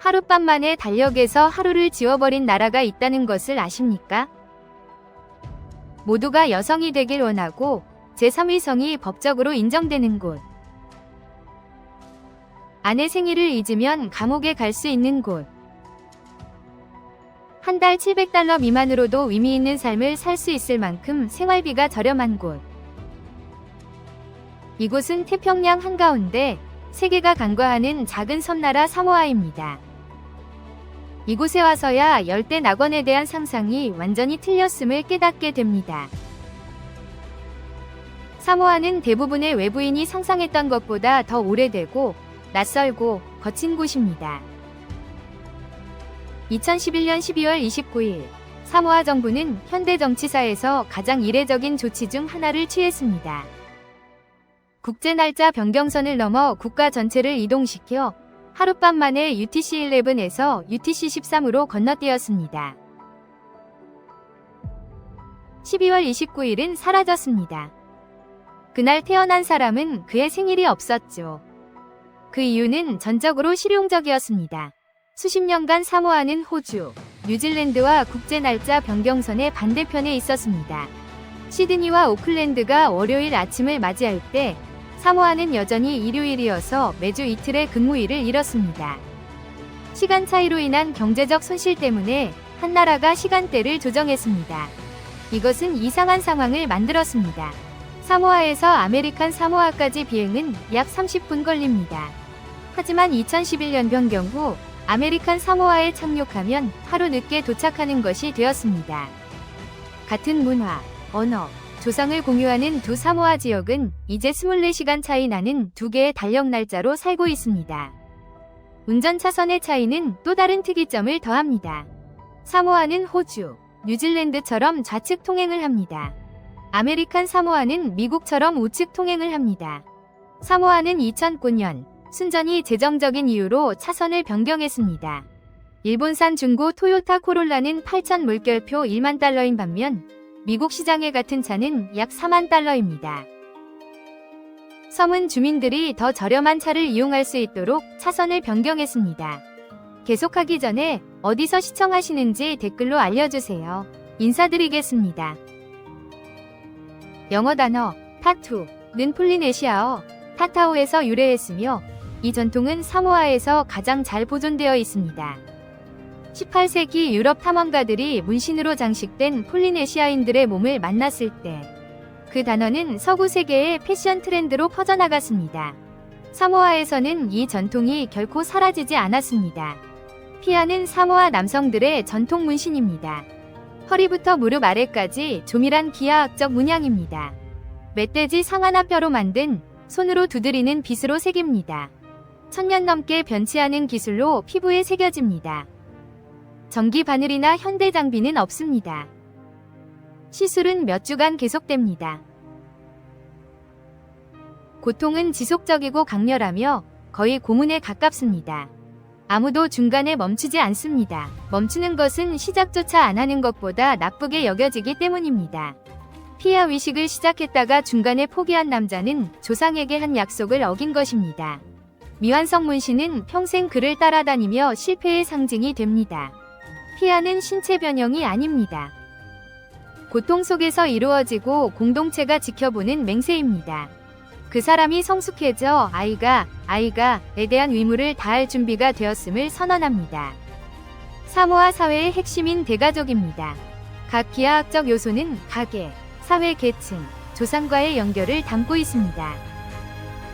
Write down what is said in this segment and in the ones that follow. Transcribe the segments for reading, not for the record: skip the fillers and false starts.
하룻밤 만에 달력에서 하루를 지워버린 나라가 있다는 것을 아십니까? 모두가 여성이 되길 원하고 제3위성이 법적으로 인정되는 곳. 아내 생일을 잊으면 감옥에 갈 수 있는 곳. 한 달 $700 미만으로도 의미 있는 삶을 살 수 있을 만큼 생활비가 저렴한 곳. 이곳은 태평양 한가운데 세계가 간과하는 작은 섬나라 사모아입니다. 이곳에 와서야 열대 낙원에 대한 상상이 완전히 틀렸음을 깨닫게 됩니다. 사모아는 대부분의 외부인이 상상했던 것보다 더 오래되고 낯설고 거친 곳입니다. 2011년 12월 29일, 사모아 정부는 현대 정치사에서 가장 이례적인 조치 중 하나를 취했습니다. 국제 날짜 변경선을 넘어 국가 전체를 이동시켜 하룻밤 만에 UTC-11에서 UTC-13으로 건너뛰었습니다. 12월 29일은 사라졌습니다. 그날 태어난 사람은 그의 생일이 없었죠. 그 이유는 전적으로 실용적이었습니다. 수십 년간 사모아는 호주, 뉴질랜드와 국제 날짜 변경선의 반대편에 있었습니다. 시드니와 오클랜드가 월요일 아침을 맞이할 때 사모아는 여전히 일요일이어서 매주 이틀의 근무일을 잃었습니다. 시간 차이로 인한 경제적 손실 때문에 한 나라가 시간대를 조정했습니다. 이것은 이상한 상황을 만들었습니다. 사모아에서 아메리칸 사모아까지 비행은 약 30분 걸립니다. 하지만 2011년 변경 후 아메리칸 사모아에 착륙하면 하루 늦게 도착하는 것이 되었습니다. 같은 문화, 언어, 조상을 공유하는 두 사모아 지역은 이제 24시간 차이 나는 두 개의 달력 날짜로 살고 있습니다. 운전 차선의 차이는 또 다른 특이점을 더합니다. 사모아는 호주, 뉴질랜드처럼 좌측 통행을 합니다. 아메리칸 사모아는 미국처럼 우측 통행을 합니다. 사모아는 2009년 순전히 재정적인 이유로 차선을 변경했습니다. 일본산 중고 토요타 코롤라는 8,000 물결표 1만 달러인 반면 미국 시장에 같은 차는 약 4만 달러입니다. 섬은 주민들이 더 저렴한 차를 이용할 수 있도록 차선을 변경했습니다. 계속하기 전에 어디서 시청하시는지 댓글로 알려주세요. 인사드리겠습니다. 영어 단어 타투는 폴리네시아어 타타오에서 유래했으며 이 전통은 사모아에서 가장 잘 보존되어 있습니다. 18세기 유럽 탐험가들이 문신으로 장식된 폴리네시아인들의 몸을 만났을 때 그 단어는 서구 세계의 패션 트렌드로 퍼져나갔습니다. 사모아에서는 이 전통이 결코 사라지지 않았습니다. 피아는 사모아 남성들의 전통 문신입니다. 허리부터 무릎 아래까지 조밀한 기하학적 문양입니다. 멧돼지 상 하나 뼈로 만든 손으로 두드리는 빗으로 새깁니다. 1000년 넘게 변치 않은 기술로 피부에 새겨집니다. 전기 바늘이나 현대 장비는 없습니다. 시술은 몇 주간 계속됩니다. 고통은 지속적이고 강렬하며 거의 고문에 가깝습니다. 아무도 중간에 멈추지 않습니다. 멈추는 것은 시작조차 안 하는 것보다 나쁘게 여겨지기 때문입니다. 피아 위식을 시작했다가 중간에 포기한 남자는 조상에게 한 약속을 어긴 것입니다. 미완성 문신은 평생 그를 따라다니며 실패의 상징이 됩니다. 피아는 신체 변형이 아닙니다. 고통 속에서 이루어지고 공동체가 지켜보는 맹세입니다. 그 사람이 성숙해져 아이가에 대한 의무를 다할 준비가 되었음을 선언합니다. 사모아 사회의 핵심인 대가족입니다. 각 기하학적 요소는 가계, 사회 계층, 조상과의 연결을 담고 있습니다.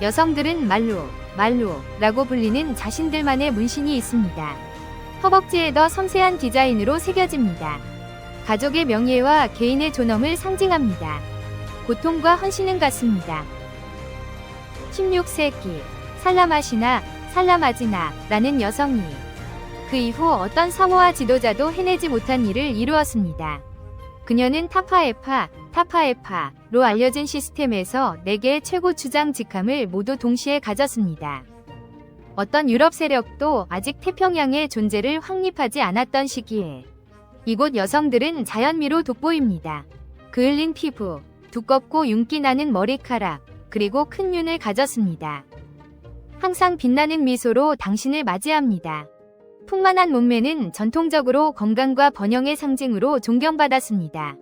여성들은 말로라고 불리는 자신들만의 문신이 있습니다. 허벅지에 더 섬세한 디자인으로 새겨집니다. 가족의 명예와 개인의 존엄을 상징합니다. 고통과 헌신은 같습니다. 16세기 살라마지나라는 여성이 그 이후 어떤 사모아 지도자도 해내지 못한 일을 이루었습니다. 그녀는 타파에파로 알려진 시스템에서 4개의 최고 주장 직함을 모두 동시에 가졌습니다. 어떤 유럽 세력도 아직 태평양의 존재를 확립하지 않았던 시기에 이곳 여성들은 자연미로 돋보입니다. 그을린 피부, 두껍고 윤기 나는 머리카락, 그리고 큰 눈을 가졌습니다. 항상 빛나는 미소로 당신을 맞이합니다. 풍만한 몸매는 전통적으로 건강과 번영의 상징으로 존경받았습니다.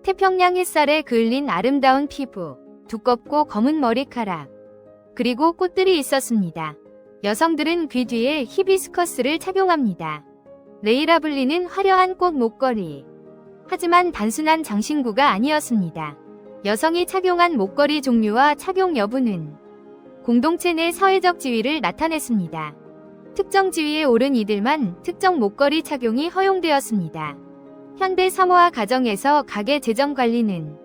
태평양 햇살에 그을린 아름다운 피부, 두껍고 검은 머리카락, 그리고 꽃들이 있었습니다. 여성들은 귀 뒤에 히비스커스를 착용합니다. 레이라블리는 화려한 꽃 목걸이. 하지만 단순한 장신구가 아니었습니다. 여성이 착용한 목걸이 종류와 착용 여부는 공동체 내 사회적 지위를 나타냈습니다. 특정 지위에 오른 이들만 특정 목걸이 착용이 허용되었습니다. 현대 사모아 가정에서 가계 재정 관리는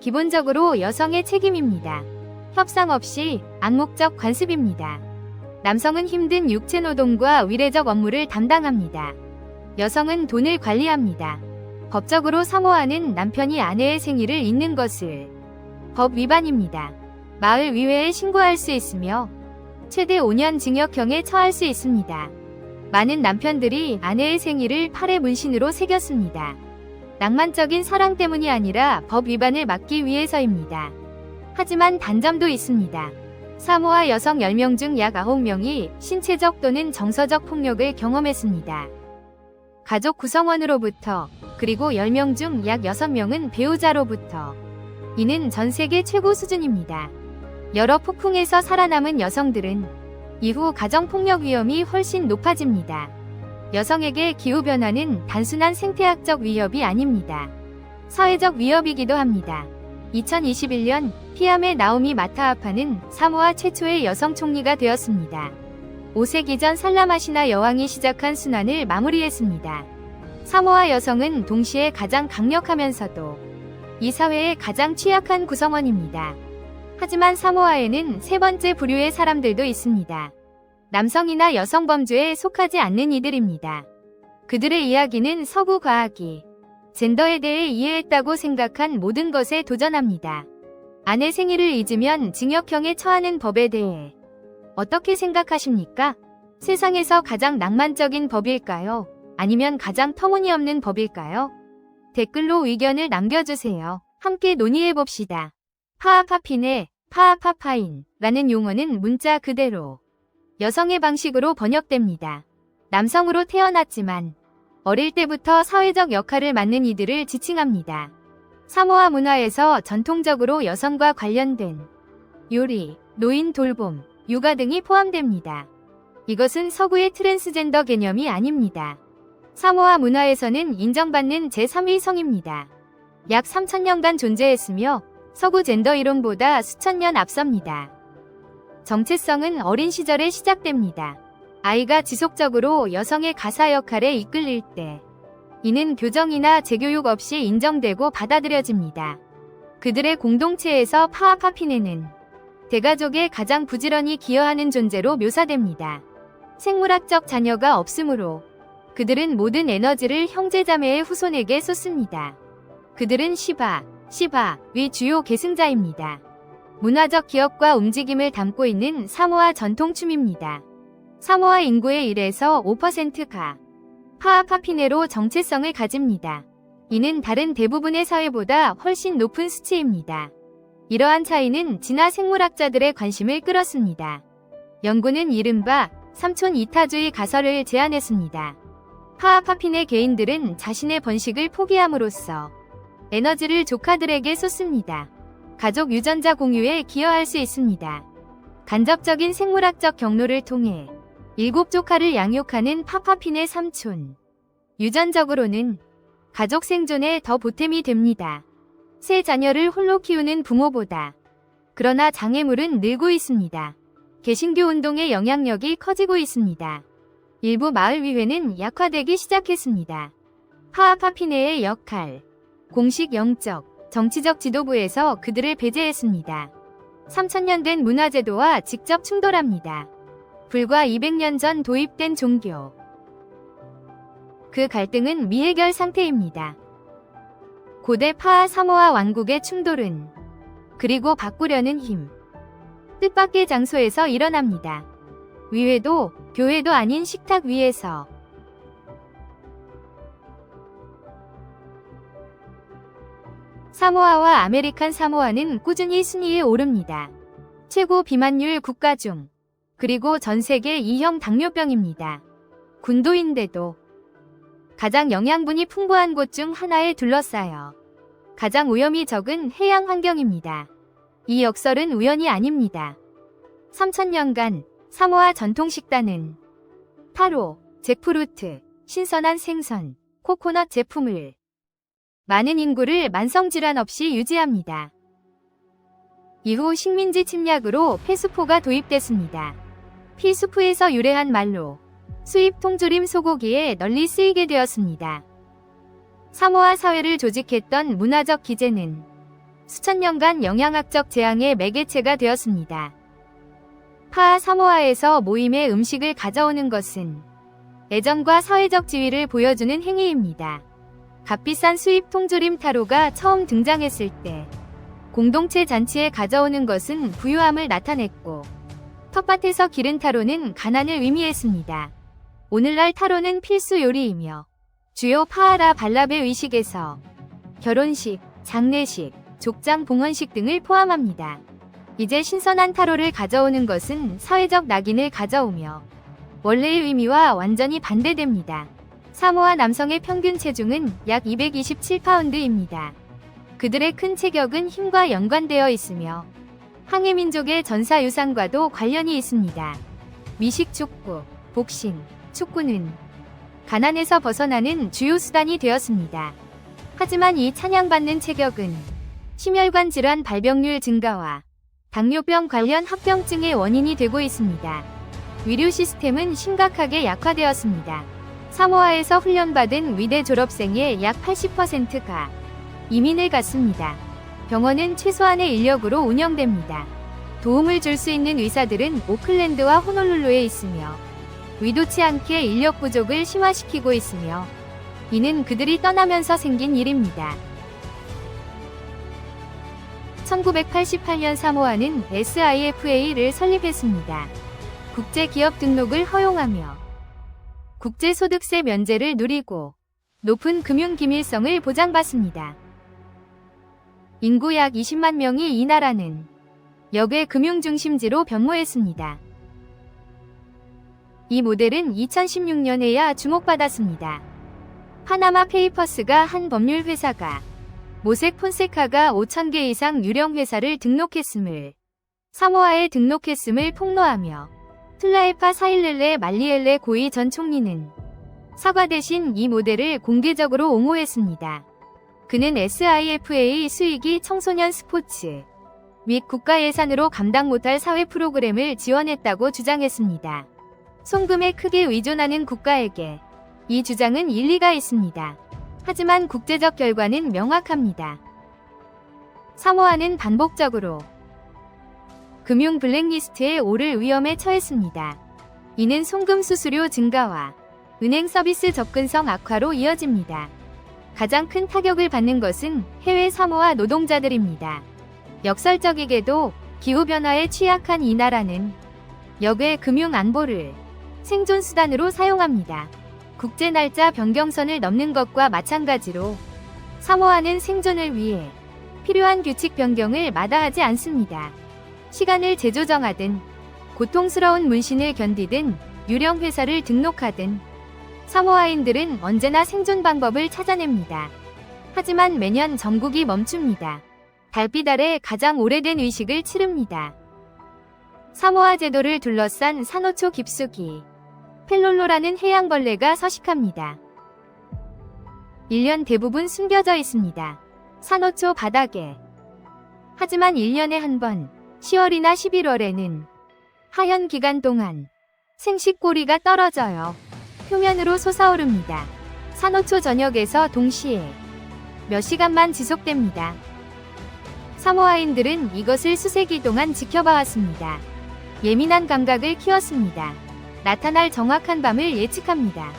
기본적으로 여성의 책임입니다. 협상 없이 암묵적 관습입니다. 남성은 힘든 육체 노동과 위례적 업무를 담당합니다. 여성은 돈을 관리합니다. 법적으로 사모아는 남편이 아내의 생일을 잊는 것을 법 위반입니다. 마을 위회에 신고할 수 있으며 최대 5년 징역형에 처할 수 있습니다. 많은 남편들이 아내의 생일을 팔에 문신으로 새겼습니다. 낭만적인 사랑 때문이 아니라 법 위반을 막기 위해서입니다. 하지만 단점도 있습니다. 사모아 여성 10명 중 약 9명이 신체적 또는 정서적 폭력을 경험했습니다. 가족 구성원으로부터, 그리고 10명 중 약 6명은 배우자로부터. 이는 전 세계 최고 수준입니다. 여러 폭풍에서 살아남은 여성들은 이후 가정폭력 위험이 훨씬 높아집니다. 여성에게 기후변화는 단순한 생태학적 위협이 아닙니다. 사회적 위협이기도 합니다. 2021년 피암의 나오미 마타아파는 사모아 최초의 여성 총리가 되었습니다. 5세기 전 살라마시나 여왕이 시작한 순환을 마무리했습니다. 사모아 여성은 동시에 가장 강력하면서도 이 사회의 가장 취약한 구성원입니다. 하지만 사모아에는 세 번째 부류의 사람들도 있습니다. 남성이나 여성 범주에 속하지 않는 이들입니다. 그들의 이야기는 서구 과학이 젠더에 대해 이해했다고 생각한 모든 것에 도전합니다. 아내 생일을 잊으면 징역형에 처하는 법에 대해 어떻게 생각하십니까? 세상에서 가장 낭만적인 법일까요? 아니면 가장 터무니없는 법일까요? 댓글로 의견을 남겨주세요. 함께 논의해봅시다. 파아파핀의 파아파파인 라는 용어는 문자 그대로 여성의 방식으로 번역됩니다. 남성으로 태어났지만 어릴 때부터 사회적 역할을 맡는 이들을 지칭합니다. 사모아 문화에서 전통적으로 여성과 관련된 요리, 노인 돌봄, 육아 등이 포함됩니다. 이것은 서구의 트랜스젠더 개념이 아닙니다. 사모아 문화에서는 인정받는 제3위 성입니다. 약 3000년간 존재했으며 서구 젠더 이론보다 수천 년 앞섭니다. 정체성은 어린 시절에 시작됩니다. 아이가 지속적으로 여성의 가사 역할에 이끌릴 때 이는 교정이나 재교육 없이 인정되고 받아들여집니다. 그들의 공동체에서 파아파피네는 대가족의 가장 부지런히 기여하는 존재로 묘사됩니다. 생물학적 자녀가 없으므로 그들은 모든 에너지를 형제자매의 후손에게 쏟습니다. 그들은 시바의 주요 계승자입니다. 문화적 기억과 움직임을 담고 있는 사모아 전통춤입니다. 사모아 인구의 1에서 5%가 파아파피네로 정체성을 가집니다. 이는 다른 대부분의 사회보다 훨씬 높은 수치입니다. 이러한 차이는 진화 생물학자들의 관심을 끌었습니다. 연구는 이른바 삼촌 이타주의 가설을 제안했습니다. 파아파피네 개인들은 자신의 번식을 포기함으로써 에너지를 조카들에게 쏟습니다. 가족 유전자 공유에 기여할 수 있습니다. 간접적인 생물학적 경로를 통해 7조카를 양육하는 파파핀의 삼촌. 유전적으로는 가족 생존에 더 보탬이 됩니다. 세 자녀를 홀로 키우는 부모보다. 그러나 장애물은 늘고 있습니다. 개신교 운동의 영향력이 커지고 있습니다. 일부 마을위회는 약화되기 시작했습니다. 파아파피네의 역할. 공식 영적, 정치적 지도부에서 그들을 배제했습니다. 3000년 된 문화제도와 직접 충돌합니다. 불과 200년 전 도입된 종교. 그 갈등은 미해결 상태입니다. 고대 파아 사모아 왕국의 충돌은 그리고 바꾸려는 힘. 뜻밖의 장소에서 일어납니다. 위회도 교회도 아닌 식탁 위에서. 사모아와 아메리칸 사모아는 꾸준히 순위에 오릅니다. 최고 비만율 국가 중. 그리고 전 세계 2형 당뇨병입니다. 군도인데도 가장 영양분이 풍부한 곳 중 하나에 둘러싸여 가장 오염이 적은 해양 환경입니다. 이 역설은 우연이 아닙니다. 3000년간 사모아 전통 식단은 타로, 잭프루트, 신선한 생선, 코코넛 제품을 많은 인구를 만성질환 없이 유지합니다. 이후 식민지 침략으로 페수포가 도입됐습니다. 피수프에서 유래한 말로 수입 통조림 소고기에 널리 쓰이게 되었습니다. 사모아 사회를 조직했던 문화적 기제는 수천 년간 영양학적 재앙의 매개체가 되었습니다. 파아 사모아에서 모임의 음식을 가져오는 것은 애정과 사회적 지위를 보여주는 행위입니다. 값비싼 수입 통조림 타로가 처음 등장했을 때 공동체 잔치에 가져오는 것은 부유함을 나타냈고 텃밭에서 기른 타로는 가난을 의미했습니다. 오늘날 타로는 필수 요리이며 주요 파아라 발라베 의식에서 결혼식, 장례식, 족장 봉헌식 등을 포함합니다. 이제 신선한 타로를 가져오는 것은 사회적 낙인을 가져오며 원래의 의미와 완전히 반대됩니다. 사모아 남성의 평균 체중은 약 227파운드입니다. 그들의 큰 체격은 힘과 연관되어 있으며 항해민족의 전사 유산과도 관련이 있습니다. 미식축구, 복싱, 축구는 가난에서 벗어나는 주요 수단이 되었습니다. 하지만 이 찬양받는 체격은 심혈관 질환 발병률 증가와 당뇨병 관련 합병증의 원인이 되고 있습니다. 의료 시스템은 심각하게 약화되었습니다. 사모아에서 훈련받은 위대 졸업생의 약 80%가 이민을 갔습니다. 병원은 최소한의 인력으로 운영됩니다. 도움을 줄 수 있는 의사들은 오클랜드와 호놀룰루에 있으며 의도치 않게 인력 부족을 심화시키고 있으며 이는 그들이 떠나면서 생긴 일입니다. 1988년 사모아는 SIFA를 설립했습니다. 국제기업 등록을 허용하며 국제소득세 면제를 누리고 높은 금융기밀성을 보장받습니다. 인구 약 20만 명이 이 나라는 역의 금융중심지로 변모했습니다. 이 모델은 2016년에야 주목받았습니다. 파나마 페이퍼스가 한 법률 회사가 모색 폰세카가 5,000개 이상 유령 회사를 등록했음을 사모아에 등록했음을 폭로하며 툴라에파 사일렐레 말리엘레 고이 전 총리는 사과 대신 이 모델을 공개적으로 옹호했습니다. 그는 SIFA 수익이 청소년 스포츠 및 국가 예산으로 감당 못할 사회 프로그램을 지원했다고 주장했습니다. 송금에 크게 의존하는 국가에게 이 주장은 일리가 있습니다. 하지만 국제적 결과는 명확합니다. 사모아는 반복적으로 금융 블랙리스트에 오를 위험에 처했습니다. 이는 송금 수수료 증가와 은행 서비스 접근성 악화로 이어집니다. 가장 큰 타격을 받는 것은 해외 사모아 노동자들입니다. 역설적이게도 기후변화에 취약한 이 나라는 역의 금융 안보를 생존수단으로 사용합니다. 국제 날짜 변경선을 넘는 것과 마찬가지로 사모아는 생존을 위해 필요한 규칙 변경을 마다하지 않습니다. 시간을 재조정하든 고통스러운 문신을 견디든 유령 회사를 등록하든 사모아인들은 언제나 생존 방법을 찾아냅니다. 하지만 매년 전국이 멈춥니다. 달빛 아래 가장 오래된 의식을 치릅니다. 사모아 제도를 둘러싼 산호초 깊숙이 펠롤로라는 해양벌레가 서식합니다. 1년 대부분 숨겨져 있습니다. 산호초 바닥에. 하지만 1년에 한 번 10월이나 11월에는 하현 기간 동안 생식꼬리가 떨어져요. 표면으로 솟아오릅니다. 산호초 전역에서 동시에 몇 시간만 지속됩니다. 사모아인들은 이것을 수세기 동안 지켜봐왔습니다. 예민한 감각을 키웠습니다. 나타날 정확한 밤을 예측합니다.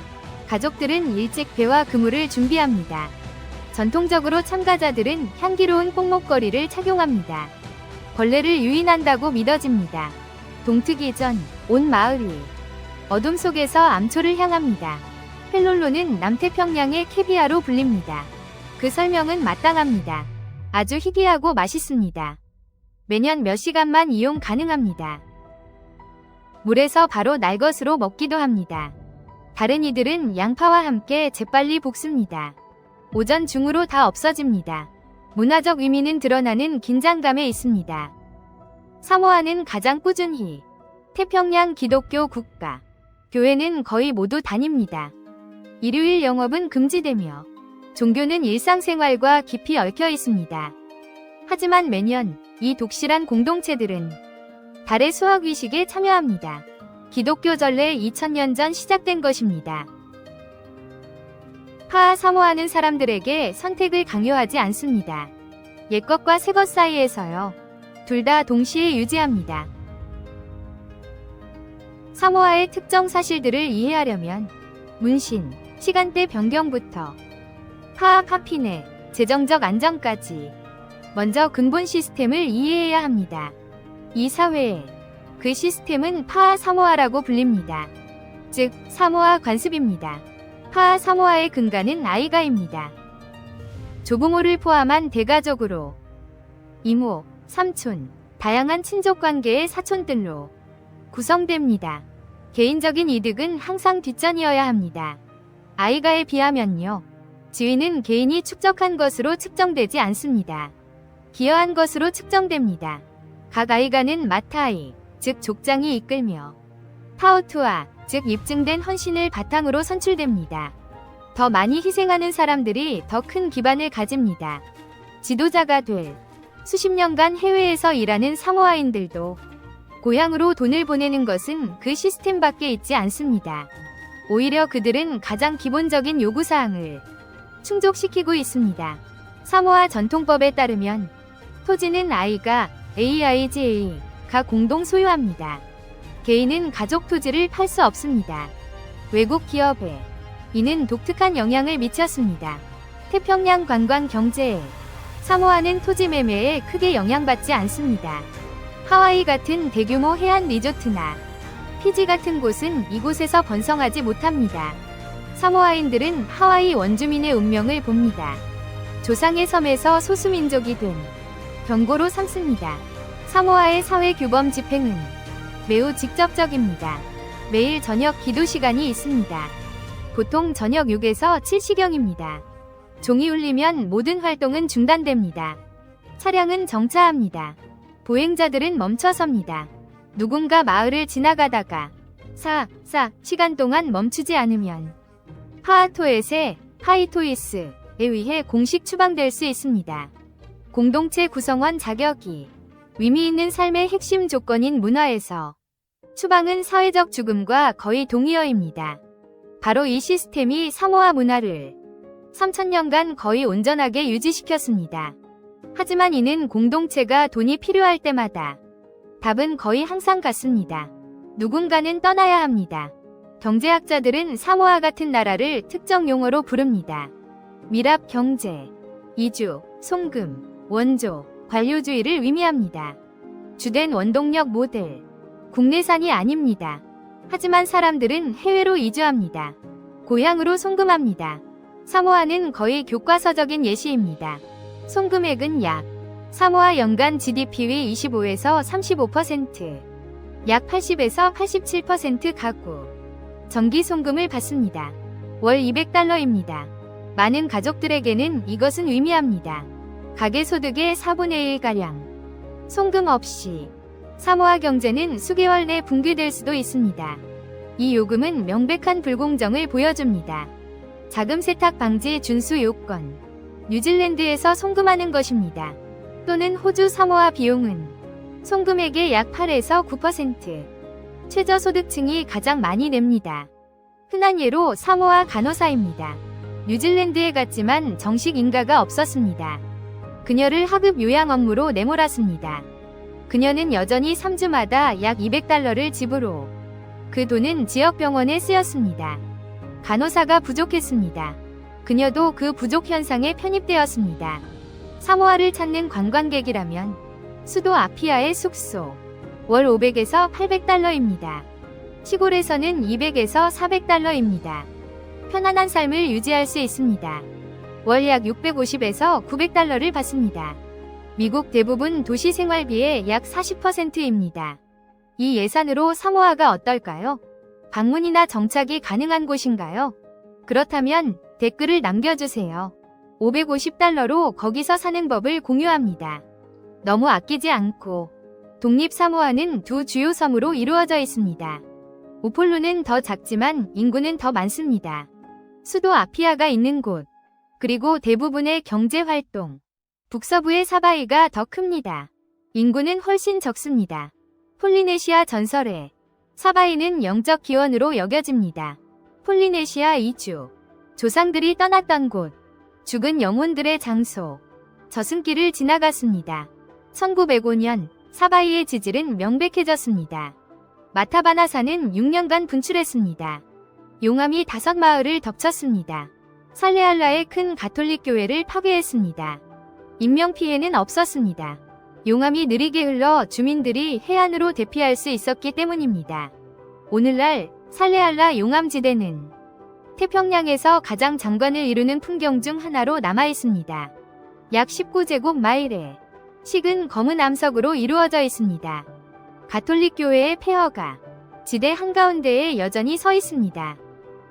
가족들은 일찍 배와 그물을 준비합니다. 전통적으로 참가자들은 향기로운 뽕목걸이를 착용합니다. 벌레를 유인한다고 믿어집니다. 동트기 전 온 마을이 어둠 속에서 암초를 향합니다. 펠롤로는 남태평양의 캐비아로 불립니다. 그 설명은 마땅합니다. 아주 희귀하고 맛있습니다. 매년 몇 시간만 이용 가능합니다. 물에서 바로 날 것으로 먹기도 합니다. 다른 이들은 양파와 함께 재빨리 볶습니다. 오전 중으로 다 없어집니다. 문화적 의미는 드러나는 긴장감에 있습니다. 사모아는 가장 꾸준히 태평양 기독교 국가, 교회는 거의 모두 다닙니다. 일요일 영업은 금지되며 종교는 일상생활과 깊이 얽혀 있습니다. 하지만 매년 이 독실한 공동체들은 달의 수학의식에 참여합니다. 기독교 전래 2000년 전 시작된 것입니다. 파하 사모아는 사람들에게 선택을 강요하지 않습니다. 옛것과 새것 사이에서요. 둘 다 동시에 유지합니다. 사모아의 특정 사실들을 이해하려면 문신, 시간대 변경부터 파하 카핀의 재정적 안정까지 먼저 근본 시스템을 이해해야 합니다. 이 사회에 그 시스템은 파하 사모아라고 불립니다. 즉, 사모아 관습입니다. 파하 사모아의 근간은 아이가입니다. 조부모를 포함한 대가족으로 이모, 삼촌, 다양한 친족 관계의 사촌들로 구성됩니다. 개인적인 이득은 항상 뒷전이어야 합니다. 아이가에 비하면요. 지위는 개인이 축적한 것으로 측정되지 않습니다. 기여한 것으로 측정됩니다. 각 아이가는 마타이, 즉 족장이 이끌며 파우투아, 즉 입증된 헌신을 바탕으로 선출됩니다. 더 많이 희생하는 사람들이 더 큰 기반을 가집니다. 지도자가 될 수십 년간 해외에서 일하는 사모아인들도 고향으로 돈을 보내는 것은 그 시스템밖에 있지 않습니다. 오히려 그들은 가장 기본적인 요구사항을 충족시키고 있습니다. 사모아 전통법에 따르면 토지는 아이가 AIGA가 공동 소유합니다. 개인은 가족 토지를 팔 수 없습니다. 외국 기업에 이는 독특한 영향을 미쳤습니다. 태평양 관광 경제에 사모아는 토지 매매에 크게 영향받지 않습니다. 하와이 같은 대규모 해안 리조트나 피지 같은 곳은 이곳에서 번성하지 못합니다. 사모아인들은 하와이 원주민의 운명을 봅니다. 조상의 섬에서 소수민족이 된 경고로 삼습니다. 사모아의 사회 규범 집행은 매우 직접적입니다. 매일 저녁 기도 시간이 있습니다. 보통 저녁 6에서 7시경입니다. 종이 울리면 모든 활동은 중단됩니다. 차량은 정차합니다. 보행자들은 멈춰섭니다. 누군가 마을을 지나가다가 시간 동안 멈추지 않으면 파하토엣의 파이토이스에 의해 공식 추방될 수 있습니다. 공동체 구성원 자격이 의미 있는 삶의 핵심 조건인 문화에서 추방은 사회적 죽음과 거의 동의어입니다. 바로 이 시스템이 사모아 문화를 3000년간 거의 온전하게 유지시켰습니다. 하지만 이는 공동체가 돈이 필요할 때마다 답은 거의 항상 같습니다. 누군가는 떠나야 합니다. 경제학자들은 사모아 같은 나라를 특정 용어로 부릅니다. 밀합 경제, 이주, 송금, 원조, 관료주의를 의미합니다. 주된 원동력 모델, 국내산이 아닙니다. 하지만 사람들은 해외로 이주합니다. 고향으로 송금합니다. 사모아는 거의 교과서적인 예시입니다. 송금액은 사모아 연간 GDP의 25에서 35%, 약 80에서 87% 가구, 정기 송금을 받습니다. 월 $200입니다. 많은 가족들에게는 이것은 의미합니다. 가계소득의 4분의 1가량. 송금 없이 사모아 경제는 수개월 내 붕괴될 수도 있습니다. 이 요금은 명백한 불공정을 보여줍니다. 자금 세탁 방지 준수 요건. 뉴질랜드에서 송금하는 것입니다. 또는 호주 사모아 비용은 송금액의 약 8에서 9%. 최저소득층이 가장 많이 냅니다. 흔한 예로 사모아 간호사입니다. 뉴질랜드에 갔지만 정식 인가가 없었습니다. 그녀를 하급 요양 업무로 내몰았습니다. 그녀는 여전히 3주마다 약 $200를 지불로 그 돈은 지역병원에 쓰였습니다. 간호사가 부족했습니다. 그녀도 그 부족 현상에 편입되었습니다. 사모아를 찾는 관광객이라면 수도 아피아의 숙소 월 $500에서 $800입니다. 시골에서는 $200에서 $400입니다. 편안한 삶을 유지할 수 있습니다. 월 약 $650에서 $900를 받습니다. 미국 대부분 도시 생활비의 약 40%입니다. 이 예산으로 사모아가 어떨까요? 방문이나 정착이 가능한 곳인가요? 그렇다면 댓글을 남겨주세요. 550달러로 거기서 사는 법을 공유합니다. 너무 아끼지 않고 독립 사모아는 두 주요 섬으로 이루어져 있습니다. 우폴루는 더 작지만 인구는 더 많습니다. 수도 아피아가 있는 곳, 그리고 대부분의 경제활동, 북서부의 사바이가 더 큽니다. 인구는 훨씬 적습니다. 폴리네시아 전설에 사바이는 영적 기원으로 여겨집니다. 폴리네시아 이주, 조상들이 떠났던 곳, 죽은 영혼들의 장소, 저승길을 지나갔습니다. 1905년 사바이의 지질은 명백해졌습니다. 마타바나사는 6년간 분출했습니다. 용암이 5마을을 덮쳤습니다. 살레알라의 큰 가톨릭 교회를 파괴했습니다. 인명피해는 없었습니다. 용암이 느리게 흘러 주민들이 해안으로 대피할 수 있었기 때문입니다. 오늘날 살레알라 용암지대는 태평양에서 가장 장관을 이루는 풍경 중 하나로 남아있습니다. 약 19제곱마일에 식은 검은 암석으로 이루어져 있습니다. 가톨릭 교회의 폐허가 지대 한가운데에 여전히 서 있습니다.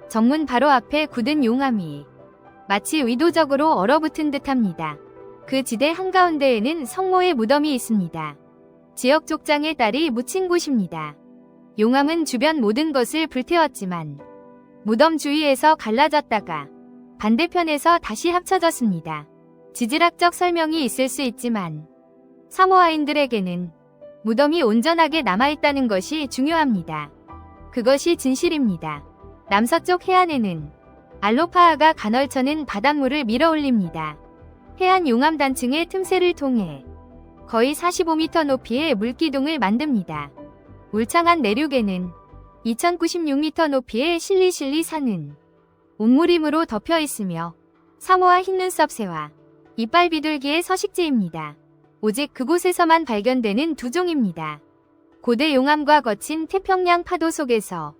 정문 바로 앞에 굳은 용암이 마치 의도적으로 얼어붙은 듯합니다. 그 지대 한가운데에는 성모의 무덤이 있습니다. 지역 족장의 딸이 묻힌 곳입니다. 용암은 주변 모든 것을 불태웠지만 무덤 주위에서 갈라졌다가 반대편에서 다시 합쳐졌습니다. 지질학적 설명이 있을 수 있지만 사모아인들에게는 무덤이 온전하게 남아있다는 것이 중요합니다. 그것이 진실입니다. 남서쪽 해안에는 알로파아가 간헐천은 바닷물을 밀어올립니다. 해안 용암 단층의 틈새를 통해 거의 45m 높이의 물기둥을 만듭니다. 울창한 내륙에는 2096m 높이의 실리실리 산은 온무림으로 덮여 있으며 사모아 흰눈썹새와 이빨 비둘기의 서식지입니다. 오직 그곳에서만 발견되는 두 종입니다. 고대 용암과 거친 태평양 파도 속에서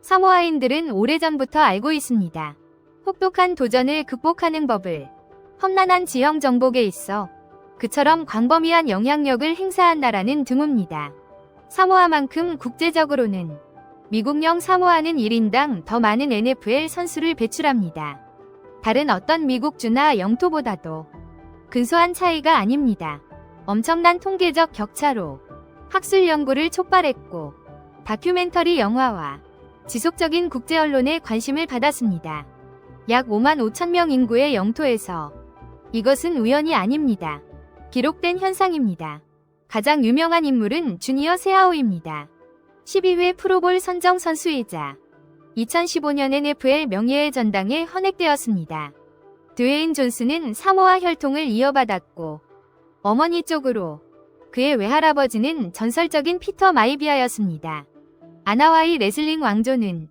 사모아인들은 오래전부터 알고 있습니다. 혹독한 도전을 극복하는 법을. 험난한 지형 정복에 있어 그처럼 광범위한 영향력을 행사한 나라는 드뭅니다. 사모아만큼 국제적으로는 미국령 사모아는 1인당 더 많은 NFL 선수를 배출합니다. 다른 어떤 미국주나 영토보다도 근소한 차이가 아닙니다. 엄청난 통계적 격차로 학술 연구를 촉발했고 다큐멘터리 영화와 지속적인 국제 언론의 관심을 받았습니다. 약 5만 5천 명 인구의 영토에서 이것은 우연이 아닙니다. 기록된 현상입니다. 가장 유명한 인물은 주니어 세아오입니다. 12회 프로볼 선정 선수이자 2015년 NFL 명예의 전당에 헌액되었습니다. 드웨인 존스는 사모아 혈통을 이어받았고 어머니 쪽으로 그의 외할아버지는 전설적인 피터 마이비아였습니다. 아나와이 레슬링 왕조는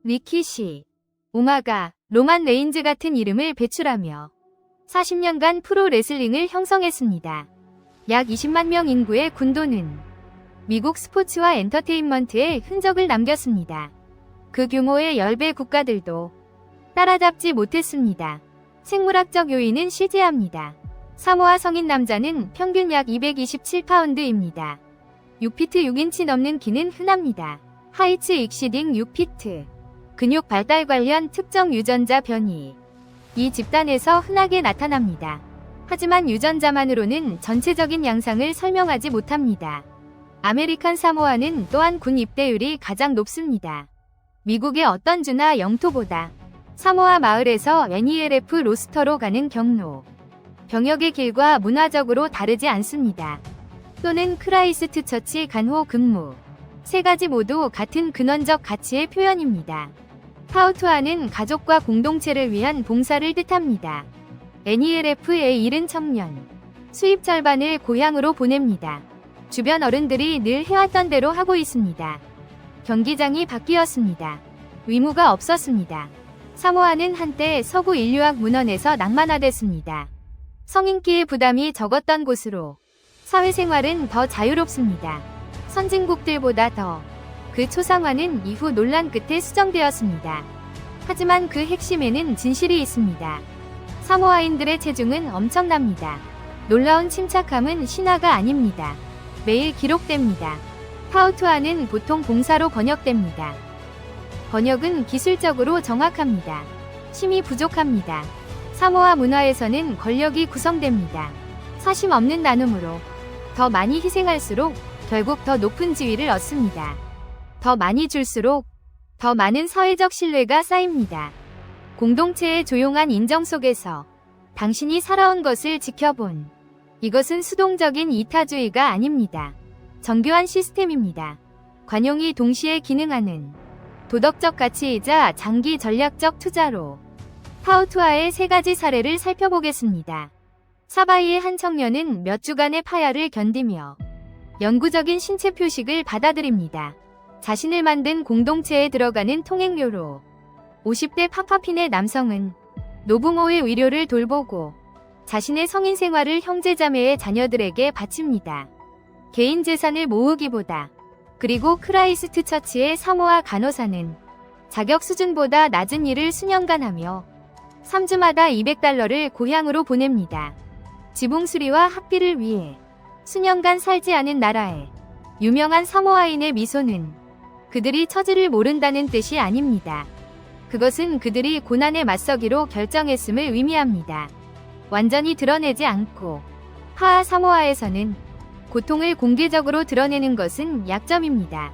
리키시, 우마가, 로만 레인즈 같은 이름을 배출하며 40년간 프로 레슬링을 형성했습니다. 약 20만 명 인구의 군도는 미국 스포츠와 엔터테인먼트에 흔적을 남겼습니다. 그 규모의 10배 국가들도 따라잡지 못했습니다. 생물학적 요인은 실제합니다. 사모아 성인 남자는 평균 약 227파운드입니다. 6피트 6인치 넘는 키는 흔합니다. 하이츠 익시딩 6피트. 근육 발달 관련 특정 유전자 변이. 이 집단에서 흔하게 나타납니다. 하지만 유전자만으로는 전체적인 양상을 설명하지 못합니다. 아메리칸 사모아는 또한 군 입대율이 가장 높습니다. 미국의 어떤 주나 영토보다 사모아 마을에서 NELF 로스터로 가는 경로, 병역의 길과 문화적으로 다르지 않습니다. 또는 크라이스트 처치 간호 근무. 세 가지 모두 같은 근원적 가치의 표현입니다. 파우투아는 가족과 공동체를 위한 봉사를 뜻합니다. NELF의 일은 청년, 수입 절반을 고향으로 보냅니다. 주변 어른들이 늘 해왔던 대로 하고 있습니다. 경기장이 바뀌었습니다. 의무가 없었습니다. 사모아는 한때 서구 인류학 문헌에서 낭만화됐습니다. 성인기의 부담이 적었던 곳으로 사회생활은 더 자유롭습니다. 선진국들보다 더. 그 초상화는 이후 논란 끝에 수정되었습니다. 하지만 그 핵심에는 진실이 있습니다. 사모아인들의 체중은 엄청납니다. 놀라운 침착함은 신화가 아닙니다. 매일 기록됩니다. 파우투아는 보통 봉사로 번역됩니다. 번역은 기술적으로 정확합니다. 심이 부족합니다. 사모아 문화에서는 권력이 구성됩니다. 사심 없는 나눔으로 더 많이 희생할수록 결국 더 높은 지위를 얻습니다. 더 많이 줄수록 더 많은 사회적 신뢰가 쌓입니다. 공동체의 조용한 인정 속에서 당신이 살아온 것을 지켜본 이것은 수동적인 이타주의가 아닙니다. 정교한 시스템입니다. 관용이 동시에 기능하는 도덕적 가치이자 장기 전략적 투자로 파우투아의 3가지 사례를 살펴보겠습니다. 사바이의 한 청년은 몇 주간의 파열을 견디며 영구적인 신체 표식을 받아들입니다. 자신을 만든 공동체에 들어가는 통행료로 50대 파파핀의 남성은 노부모의 의료를 돌보고 자신의 성인 생활을 형제자매의 자녀들에게 바칩니다. 개인 재산을 모으기보다. 그리고 크라이스트 처치의 사모아 간호사는 자격 수준보다 낮은 일을 수년간 하며 3주마다 $200를 고향으로 보냅니다. 지붕 수리와 학비를 위해 수년간 살지 않은 나라의 유명한 사모아인의 미소는 그들이 처지를 모른다는 뜻이 아닙니다. 그것은 그들이 고난에 맞서기로 결정했음을 의미합니다. 완전히 드러내지 않고 하하 사모아에서는 고통을 공개적으로 드러내는 것은 약점입니다.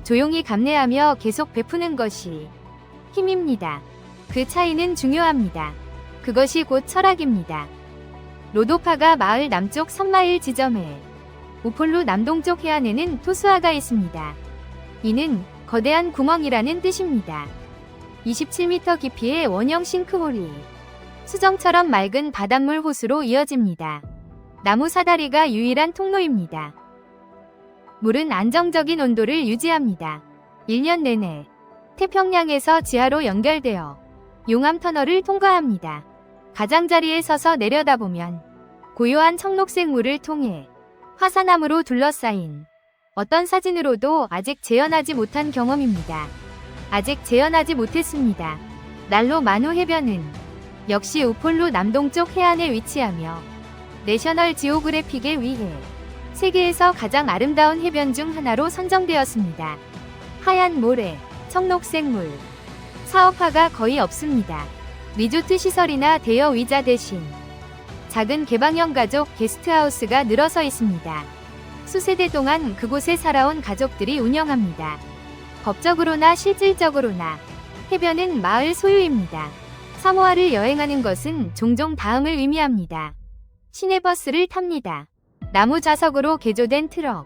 조용히 감내하며 계속 베푸는 것이 힘입니다. 그 차이는 중요합니다. 그것이 곧 철학입니다. 로도파가 마을 남쪽 3마일 지점에 우폴루 남동쪽 해안에는 토수아가 있습니다. 이는 거대한 구멍이라는 뜻입니다. 27m 깊이의 원형 싱크홀이 수정처럼 맑은 바닷물 호수로 이어집니다. 나무 사다리가 유일한 통로입니다. 물은 안정적인 온도를 유지합니다. 1년 내내 태평양에서 지하로 연결되어 용암 터널을 통과합니다. 가장자리에 서서 내려다보면 고요한 청록색 물을 통해 화산암으로 둘러싸인 어떤 사진으로도 아직 재현하지 못한 경험입니다. 아직 재현하지 못했습니다. 난로 마누 해변은 역시 우폴루 남동쪽 해안에 위치하며 내셔널 지오그래픽에 의해 세계에서 가장 아름다운 해변 중 하나로 선정되었습니다. 하얀 모래, 청록색 물, 사업화가 거의 없습니다. 리조트 시설이나 대여 의자 대신 작은 개방형 가족 게스트하우스가 늘어서 있습니다. 수세대 동안 그곳에 살아온 가족들이 운영합니다. 법적으로나 실질적으로나 해변은 마을 소유입니다. 사모아를 여행하는 것은 종종 다음을 의미합니다. 시내버스를 탑니다. 나무 좌석으로 개조된 트럭.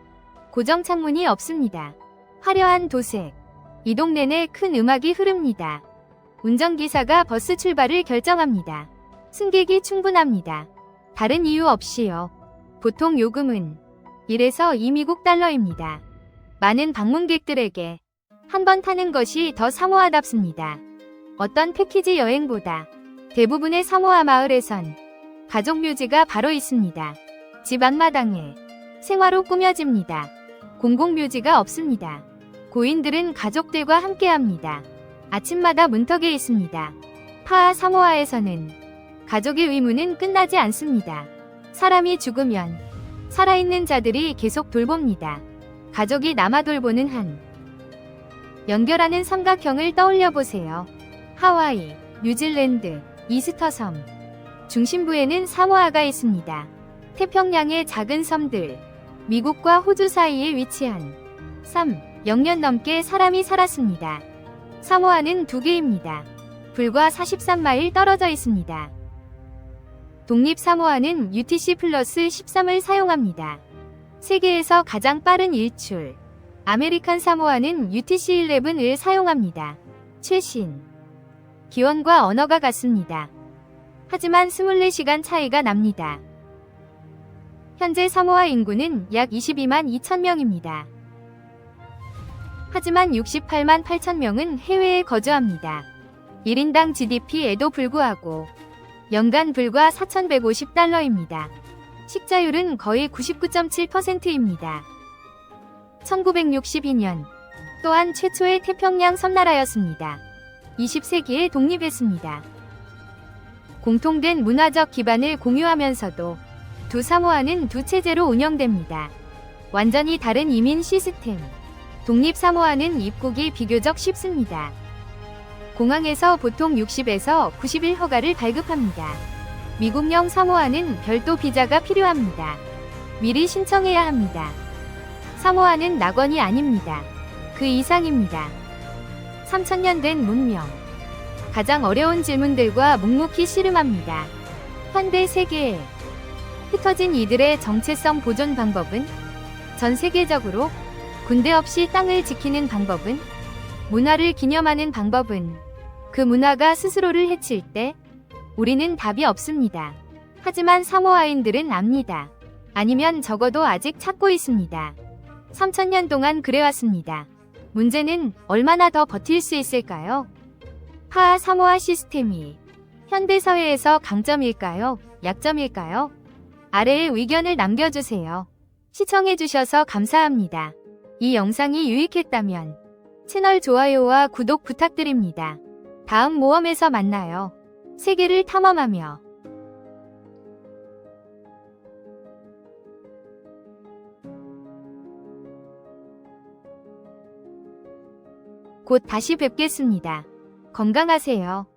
고정 창문이 없습니다. 화려한 도색. 이동 내내 큰 음악이 흐릅니다. 운전기사가 버스 출발을 결정합니다. 승객이 충분합니다. 다른 이유 없이요. 보통 요금은 1에서 2미국 달러입니다. 많은 방문객들에게 한 번 타는 것이 더 사모아답습니다. 어떤 패키지 여행보다 대부분의 사모아 마을에선 가족 묘지가 바로 있습니다. 집 앞마당에 생화로 꾸며집니다. 공공묘지가 없습니다. 고인들은 가족들과 함께합니다. 아침마다 문턱에 있습니다. 파하 사모아에서는 가족의 의무는 끝나지 않습니다. 사람이 죽으면 살아있는 자들이 계속 돌봅니다. 가족이 남아 돌보는 한 연결하는 삼각형을 떠올려 보세요. 하와이, 뉴질랜드, 이스터섬. 중심부에는 사모아가 있습니다. 태평양의 작은 섬들, 미국과 호주 사이에 위치한 0년 넘게 사람이 살았습니다. 사모아는 2개입니다. 불과 43마일 떨어져 있습니다. 독립 사모아는 UTC 플러스 13을 사용합니다. 세계에서 가장 빠른 일출. 아메리칸 사모아는 UTC 11을 사용합니다. 최신. 기원과 언어가 같습니다. 하지만 24시간 차이가 납니다. 현재 사모아 인구는 약 22만 2천 명입니다. 하지만 68만 8천 명은 해외에 거주합니다. 1인당 GDP에도 불구하고 연간 불과 $4,150입니다. 식자율은 거의 99.7%입니다. 1962년 또한 최초의 태평양 섬나라였습니다. 20세기에 독립했습니다. 공통된 문화적 기반을 공유하면서도 두 사모아는 두 체제로 운영됩니다. 완전히 다른 이민 시스템. 독립 사모아는 입국이 비교적 쉽습니다. 공항에서 보통 60에서 90일 허가를 발급합니다. 미국령 사모아는 별도 비자가 필요합니다. 미리 신청해야 합니다. 사모아는 낙원이 아닙니다. 그 이상입니다. 3000년 된 문명. 가장 어려운 질문들과 묵묵히 씨름합니다. 현대 세계에 흩어진 이들의 정체성 보존 방법은? 전 세계적으로 군대 없이 땅을 지키는 방법은? 문화를 기념하는 방법은? 그 문화가 스스로를 해칠 때 우리는 답이 없습니다. 하지만 사모아인들은 압니다. 아니면 적어도 아직 찾고 있습니다. 3000년 동안 그래왔습니다. 문제는 얼마나 더 버틸 수 있을까요? 파아 사모아 시스템이 현대사회에서 강점일까요? 약점일까요? 아래에 의견을 남겨주세요. 시청해주셔서 감사합니다. 이 영상이 유익했다면 채널 좋아요와 구독 부탁드립니다. 다음 모험에서 만나요. 세계를 탐험하며 곧 다시 뵙겠습니다. 건강하세요.